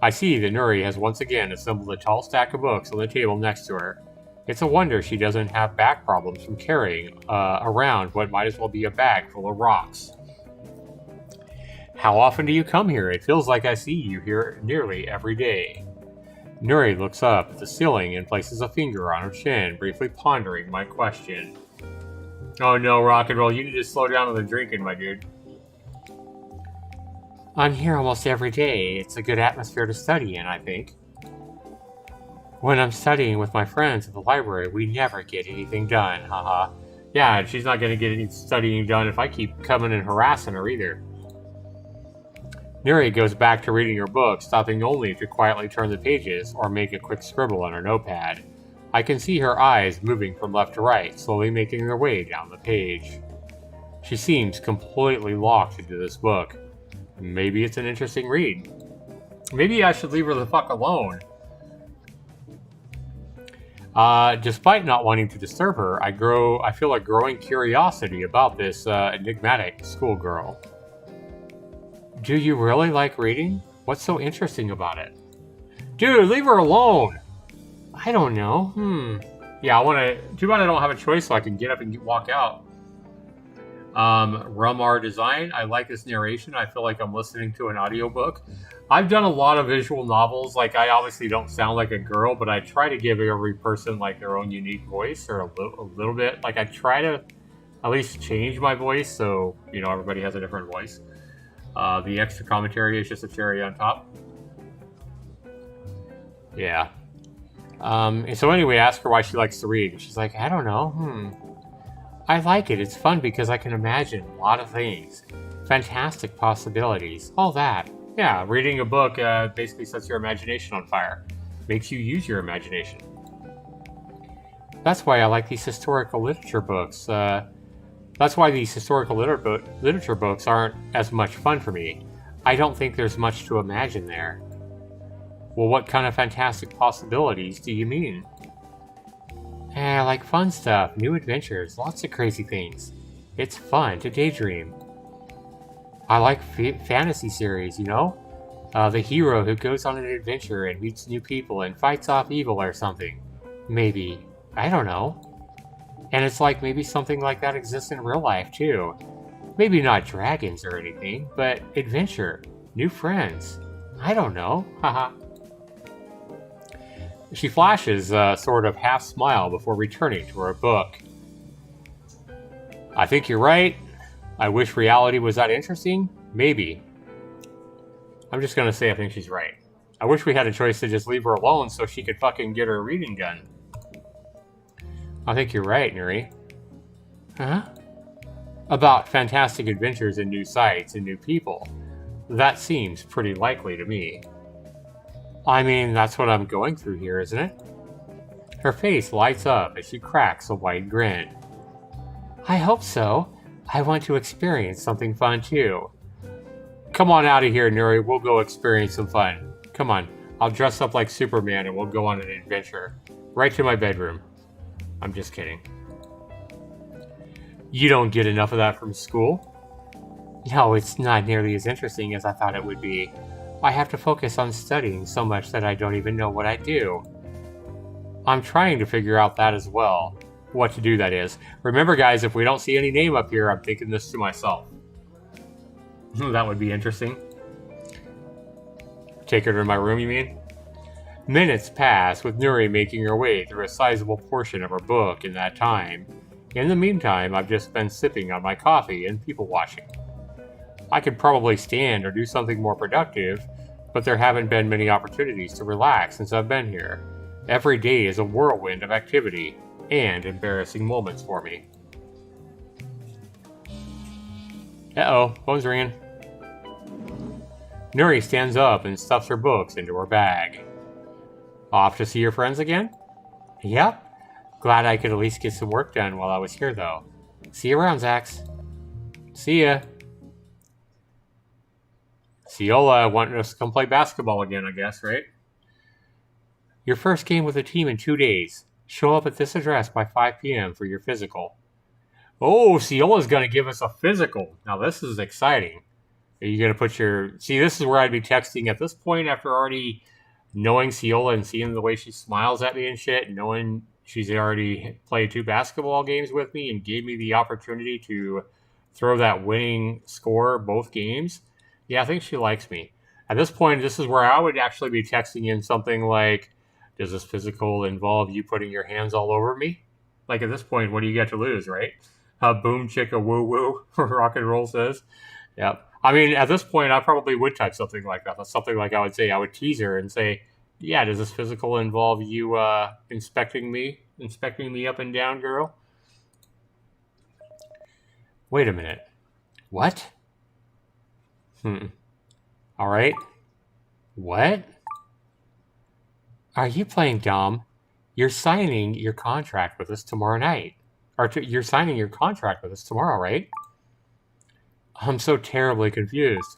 I see that Nuri has once again assembled a tall stack of books on the table next to her. It's a wonder she doesn't have back problems from carrying around what might as well be a bag full of rocks. How often do you come here? It feels like I see you here nearly every day. Nuri looks up at the ceiling and places a finger on her chin, briefly pondering my question. Oh no, Rock and Roll, you need to slow down on the drinking, my dude. I'm here almost every day. It's a good atmosphere to study in, I think. When I'm studying with my friends at the library, we never get anything done, haha. Yeah, she's not going to get any studying done if I keep coming and harassing her either. Nuri goes back to reading her book, stopping only to quietly turn the pages or make a quick scribble on her notepad. I can see her eyes moving from left to right, slowly making their way down the page. She seems completely locked into this book. Maybe it's an interesting read. Maybe I should leave her the fuck alone. Despite not wanting to disturb her, I feel a growing curiosity about this enigmatic schoolgirl. Do you really like reading? What's so interesting about it? Dude, leave her alone! I don't know. Yeah, too bad I don't have a choice so I can get up and walk out. Rumar Design. I like this narration. I feel like I'm listening to an audiobook. I've done a lot of visual novels. Like, I obviously don't sound like a girl, but I try to give every person like their own unique voice, or a little bit. Like, I try to at least change my voice so, you know, everybody has a different voice. The extra commentary is just a cherry on top. Yeah. And so anyway, I ask her why she likes to read. And she's like, I don't know. I like it. It's fun because I can imagine a lot of things. Fantastic possibilities. All that. Yeah, reading a book basically sets your imagination on fire. Makes you use your imagination. That's why I like these historical literature books. That's why these historical literature books aren't as much fun for me. I don't think there's much to imagine there. Well, what kind of fantastic possibilities do you mean? Like fun stuff, new adventures, lots of crazy things. It's fun to daydream. I like fantasy series, you know? The hero who goes on an adventure and meets new people and fights off evil or something. Maybe. I don't know. And it's like maybe something like that exists in real life, too. Maybe not dragons or anything, but adventure, new friends. I don't know. Haha. She flashes a sort of half smile before returning to her book. I think you're right. I wish reality was that interesting. Maybe. I'm just gonna say I think she's right. I wish we had a choice to just leave her alone so she could fucking get her reading done. I think you're right, Nuri. Huh? About fantastic adventures and new sights and new people. That seems pretty likely to me. I mean, that's what I'm going through here, isn't it? Her face lights up as she cracks a wide grin. I hope so. I want to experience something fun too. Come on out of here, Nuri. We'll go experience some fun. Come on. I'll dress up like Superman and we'll go on an adventure. Right to my bedroom. I'm just kidding. You don't get enough of that from school? No, it's not nearly as interesting as I thought it would be. I have to focus on studying so much that I don't even know what I do. I'm trying to figure out that as well. What to do, that is. Remember, guys, if we don't see any name up here, I'm thinking this to myself. That would be interesting. Take her to my room, you mean? Minutes pass, with Nuri making her way through a sizable portion of her book in that time. In the meantime, I've just been sipping on my coffee and people watching. I could probably stand or do something more productive, but there haven't been many opportunities to relax since I've been here. Every day is a whirlwind of activity and embarrassing moments for me. Uh-oh, phone's ringing. Nuri stands up and stuffs her books into her bag. Off to see your friends again? Yep. Glad I could at least get some work done while I was here, though. See you around, Zax. See ya. Ciola wanting us to come play basketball again, I guess, right? Your first game with the team in 2 days. Show up at this address by 5 p.m. for your physical. Oh, Ciola's going to give us a physical. Now, this is exciting. Are you going to put your... See, this is where I'd be texting at this point after already knowing Ciola and seeing the way she smiles at me and shit, knowing she's already played 2 basketball games with me and gave me the opportunity to throw that winning score both games. Yeah, I think she likes me. At this point, this is where I would actually be texting in something like, does this physical involve you putting your hands all over me? Like, at this point, what do you got to lose, right? Boom, chicka, woo, woo, rock and roll says. Yep. I mean, at this point, I probably would type something like that. That's something like I would say. I would tease her and say, yeah, does this physical involve you inspecting me up and down, girl? Wait a minute. What? All right. What? Are you playing dumb? You're signing your contract with us tomorrow night. You're signing your contract with us tomorrow, right? I'm so terribly confused.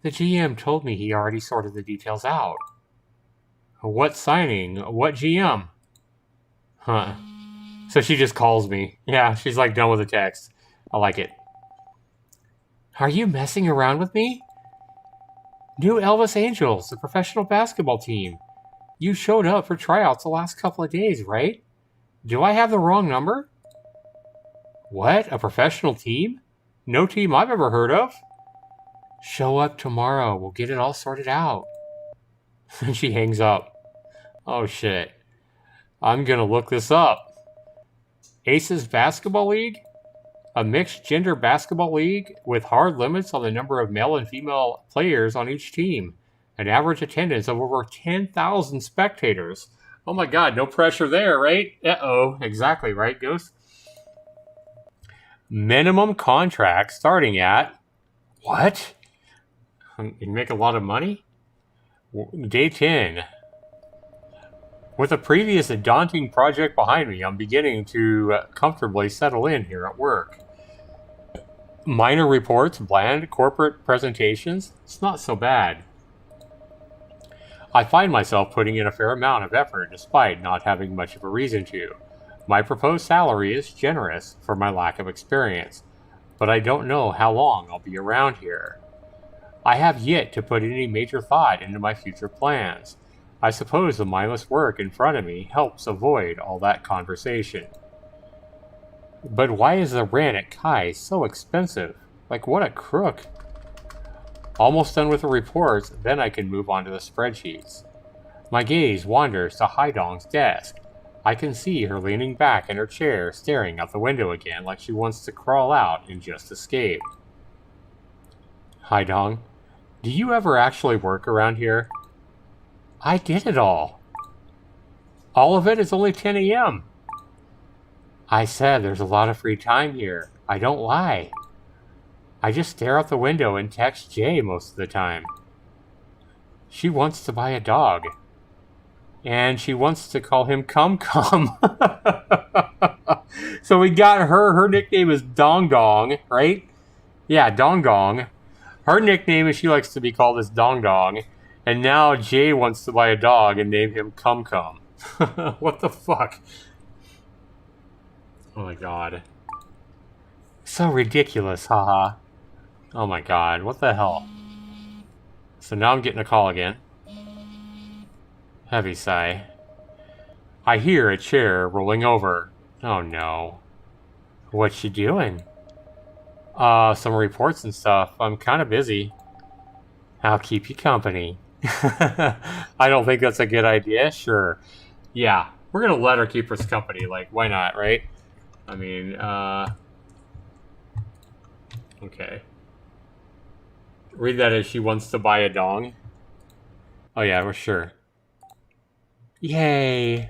The GM told me he already sorted the details out. What signing? What GM? Huh. So she just calls me. Yeah, she's like done with the text. I like it. Are you messing around with me? New Elvis Angels, the professional basketball team. You showed up for tryouts the last couple of days, right? Do I have the wrong number? What? A professional team? No team I've ever heard of? Show up tomorrow. We'll get it all sorted out. And she hangs up. Oh shit. I'm gonna look this up. Aces Basketball League? A mixed gender basketball league with hard limits on the number of male and female players on each team. An average attendance of over 10,000 spectators. Oh my god, no pressure there, right? Uh-oh, exactly, right, Ghost? Minimum contract starting at... What? You make a lot of money? Day 10. With a previous daunting project behind me, I'm beginning to comfortably settle in here at work. Minor reports, bland corporate presentations, it's not so bad. I find myself putting in a fair amount of effort despite not having much of a reason to. My proposed salary is generous for my lack of experience, but I don't know how long I'll be around here. I have yet to put any major thought into my future plans. I suppose the mindless work in front of me helps avoid all that conversation. But why is the rent at Kai so expensive? Like, what a crook. Almost done with the reports, then I can move on to the spreadsheets. My gaze wanders to Haidong's desk. I can see her leaning back in her chair, staring out the window again like she wants to crawl out and just escape. Haidong, do you ever actually work around here? I did it all. All of it is only 10 a.m. I said there's a lot of free time here. I don't lie. I just stare out the window and text Jay most of the time. She wants to buy a dog. And she wants to call him Cum Cum. So we got her. Her nickname is Dong Dong, right? Yeah, Dong Dong. Her nickname is she likes to be called as Dong Dong. And now Jay wants to buy a dog and name him Cum Cum. What the fuck? Oh my god. So ridiculous, haha. Oh my god, what the hell? So now I'm getting a call again. Heavy sigh. I hear a chair rolling over. Oh no. What's she doing? Some reports and stuff. I'm kind of busy. I'll keep you company. I don't think that's a good idea. Sure. Yeah, we're gonna let her keep us company. Like, why not, right? I mean, okay. Read that as she wants to buy a dong. Oh yeah, we're sure. Yay!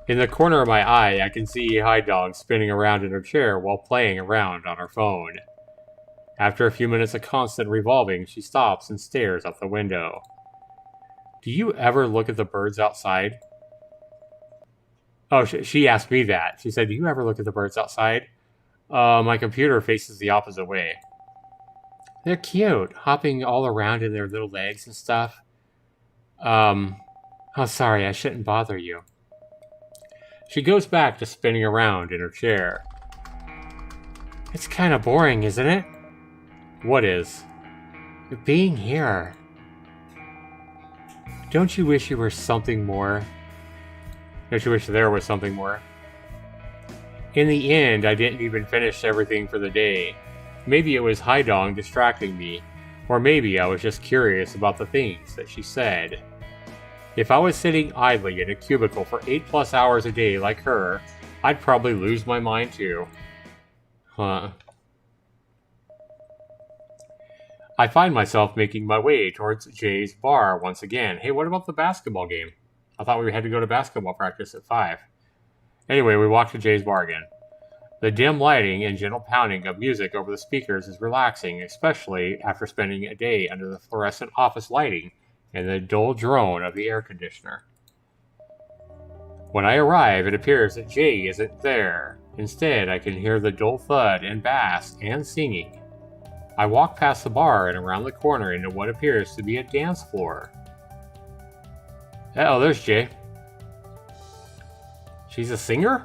In the corner of my eye, I can see Haidong spinning around in her chair while playing around on her phone. After a few minutes of constant revolving, she stops and stares out the window. Do you ever look at the birds outside? Oh, she asked me that. She said, do you ever look at the birds outside? My computer faces the opposite way. They're cute, hopping all around in their little legs and stuff. Oh, sorry, I shouldn't bother you. She goes back to spinning around in her chair. It's kind of boring, isn't it? What is? Being here. Don't you wish you were something more? Don't you wish there was something more? In the end, I didn't even finish everything for the day. Maybe it was Haidong distracting me, or maybe I was just curious about the things that she said. If I was sitting idly in a cubicle for 8+ hours a day like her, I'd probably lose my mind too. Huh. I find myself making my way towards Jay's bar once again. Hey, what about the basketball game? I thought we had to go to basketball practice at 5. Anyway, we walk to Jay's bar again. The dim lighting and gentle pounding of music over the speakers is relaxing, especially after spending a day under the fluorescent office lighting and the dull drone of the air conditioner. When I arrive, it appears that Jay isn't there. Instead, I can hear the dull thud and bass and singing. I walk past the bar and around the corner into what appears to be a dance floor. Oh, there's Jay. She's a singer?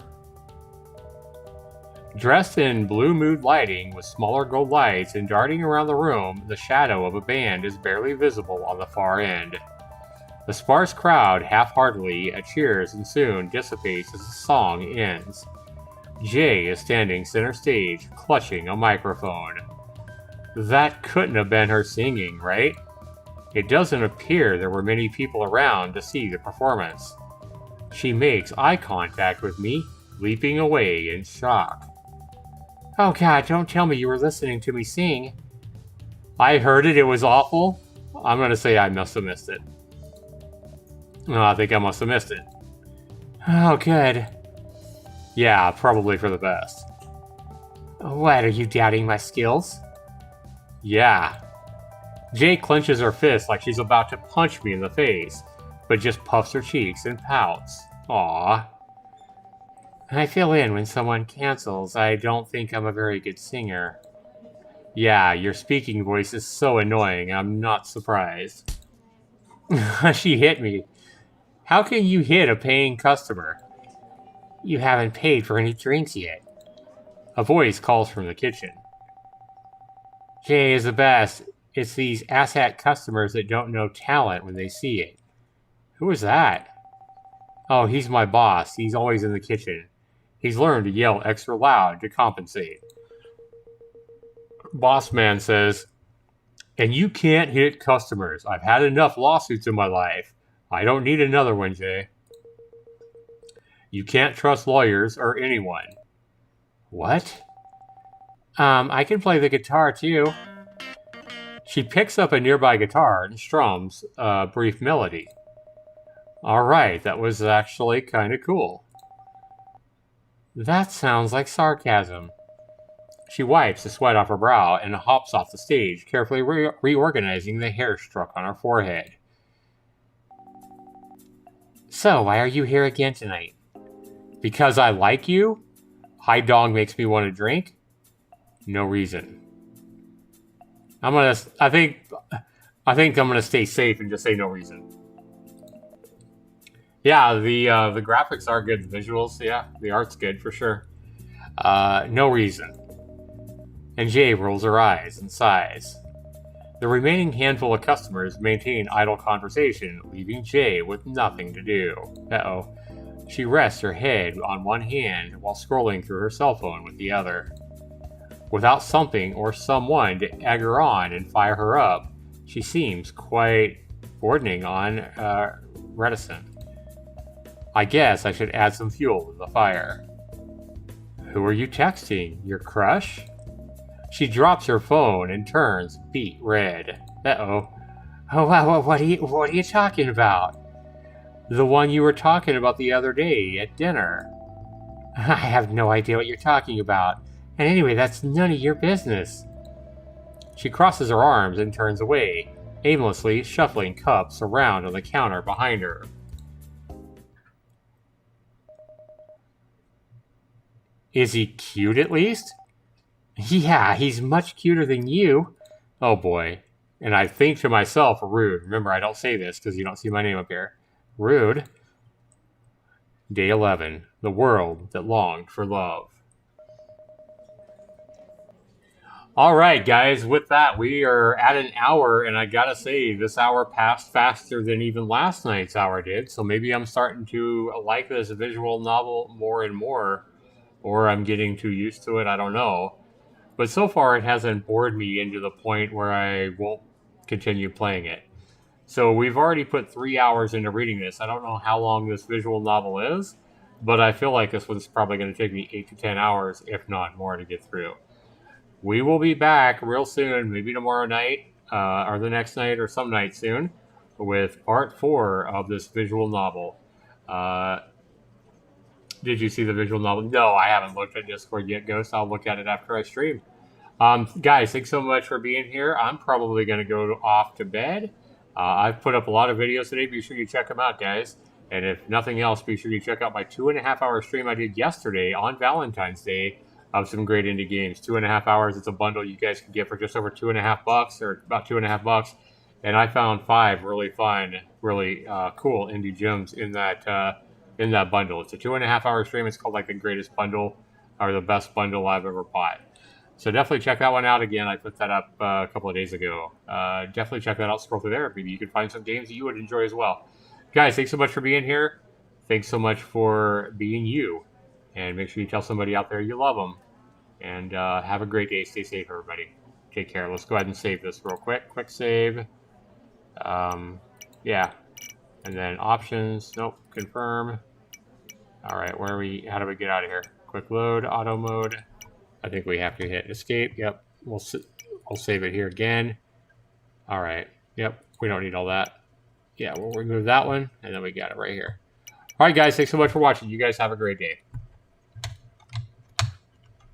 Dressed in blue mood lighting with smaller gold lights and darting around the room, the shadow of a band is barely visible on the far end. The sparse crowd half-heartedly cheers and soon dissipates as the song ends. Jay is standing center stage, clutching a microphone. That couldn't have been her singing, right? It doesn't appear there were many people around to see the performance. She makes eye contact with me, leaping away in shock. Oh God, don't tell me you were listening to me sing. I heard it, it was awful. I'm gonna say I must have missed it. Oh, I think I must have missed it. Oh, good. Yeah, probably for the best. What, are you doubting my skills? Yeah. Jay clenches her fist like she's about to punch me in the face, but just puffs her cheeks and pouts. Aww. I fill in when someone cancels. I don't think I'm a very good singer. Yeah, your speaking voice is so annoying. I'm not surprised. She hit me. How can you hit a paying customer? You haven't paid for any drinks yet. A voice calls from the kitchen. Jay is the best. It's these asshat customers that don't know talent when they see it. Who is that? Oh, he's my boss. He's always in the kitchen. He's learned to yell extra loud to compensate. Boss man says, and you can't hit customers. I've had enough lawsuits in my life. I don't need another one, Jay. You can't trust lawyers or anyone. What? I can play the guitar too. She picks up a nearby guitar and strums a brief melody. Alright, that was actually kind of cool. That sounds like sarcasm. She wipes the sweat off her brow and hops off the stage, carefully reorganizing the hair struck on her forehead. So, why are you here again tonight? Because I like you? High dog makes me want to drink? No reason. I think I'm gonna stay safe and just say no reason. Yeah, the graphics are good. The visuals, yeah, the art's good for sure. No reason. And Jay rolls her eyes and sighs. The remaining handful of customers maintain idle conversation, leaving Jay with nothing to do. Uh-oh. She rests her head on one hand while scrolling through her cell phone with the other. Without something or someone to egg her on and fire her up, she seems quite bordering on reticent. I guess I should add some fuel to the fire. Who are you texting? Your crush? She drops her phone and turns beet red. Uh-oh. Oh, wow, what are you talking about? The one you were talking about the other day at dinner. I have no idea what you're talking about. And anyway, that's none of your business. She crosses her arms and turns away, aimlessly shuffling cups around on the counter behind her. Is he cute at least? Yeah, he's much cuter than you. Oh boy. And I think to myself, rude. Remember, I don't say this because you don't see my name up here. Rude. Day 11. The world that longed for love. Alright, guys. With that, we are at an hour, and I gotta say, this hour passed faster than even last night's hour did, so maybe I'm starting to like this visual novel more and more, or I'm getting too used to it, I don't know. But so far, it hasn't bored me into the point where I won't continue playing it. So we've already put 3 hours into reading this. I don't know how long this visual novel is, but I feel like this one's probably going to take me 8 to 10 hours, if not more, to get through. We will be back real soon, maybe tomorrow night, or the next night, or some night soon, with part 4 of this visual novel. Did you see the visual novel? No, I haven't looked at Discord yet, Ghost. I'll look at it after I stream. Guys, thanks so much for being here. I'm probably going to go off to bed. I've put up a lot of videos today. Be sure you check them out, guys. And if nothing else, be sure you check out my 2.5-hour stream I did yesterday on Valentine's Day of some great indie games. 2.5 hours. It's a bundle you guys can get for just over $2.50 or about $2.50. And I found 5 really fun, really cool indie gems in that bundle. It's a 2.5-hour stream. It's called like the greatest bundle or the best bundle I've ever bought. So definitely check that one out. Again, I put that up a couple of days ago. Definitely check that out. Scroll through there. Maybe you can find some games that you would enjoy as well. Guys, thanks so much for being here. Thanks so much for being you. And make sure you tell somebody out there you love them. And have a great day. Stay safe, everybody. Take care. Let's go ahead and save this real quick. Quick save. Yeah. And then options. Nope. Confirm. All right. Where are we? How do we get out of here? Quick load. Auto mode. I think we have to hit escape. Yep. We'll save it here again. All right. Yep. We don't need all that. Yeah. We'll remove that one. And then we got it right here. All right, guys. Thanks so much for watching. You guys have a great day.